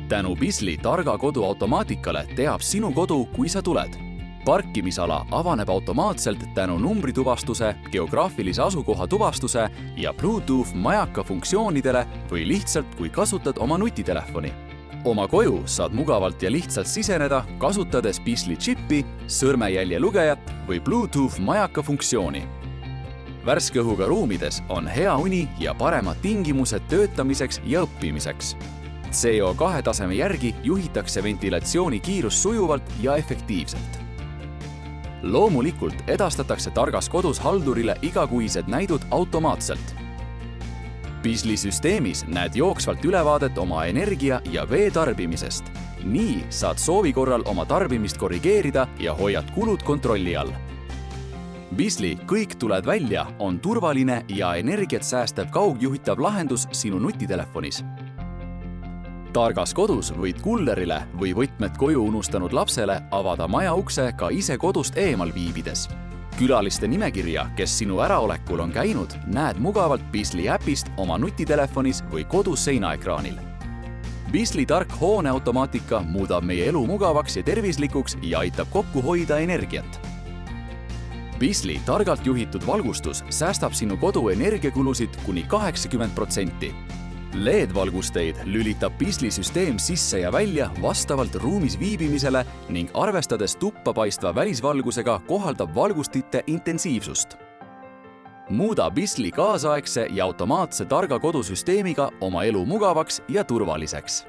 tänu Bisley targa kodu automaatikale teab sinu kodu, kui sa tuled. Parkimisala avaneb automaatselt tänu numbrituvastuse, geograafilise asukoha tuvastuse ja Bluetooth majaka funktsioonidele või lihtsalt, kui kasutad oma nutitelefoni. Oma koju saad mugavalt ja lihtsalt siseneda, kasutades Bisley chippi, sõrmejälje lugejat või Bluetooth majaka funktsiooni. Värske õhuga ruumides on hea uni ja paremad tingimused töötamiseks ja õppimiseks. CO2 taseme järgi juhitakse ventilatsiooni kiirus sujuvalt ja efektiivselt. Loomulikult edastatakse targas kodus haldurile igakuised näidud automaatselt. Bisley süsteemis näed jooksvalt ülevaadet oma energia ja vee tarbimisest. Nii saad soovi korral oma tarbimist korrigeerida ja hoiad kulud kontrolli all. Bisley Kõik tuled välja on turvaline ja energiat säästev kaugjuhitav lahendus sinu nutitelefonis. Targas kodus võid kullerile või võtmed koju unustanud lapsele avada maja ukse ka ise kodust eemal viibides. Külaliste nimekirja, kes sinu äraolekul on käinud, näed mugavalt Bisley äpist oma nutitelefonis või kodus seinaekraanil. Bisley tark hooneautomaatika muudab meie elu mugavaks ja tervislikuks ja aitab kokku hoida energiat. Bisley targalt juhitud valgustus säästab sinu kodu energiakulusid kuni 80%. LED-valgusteid lülitab Bisley süsteem sisse ja välja vastavalt ruumis viibimisele ning arvestades tuppa paistva välisvalgusega kohaldab valgustite intensiivsust. Muuda Bisley kaasaegse ja automaatse targa kodusüsteemiga oma elu mugavaks ja turvaliseks.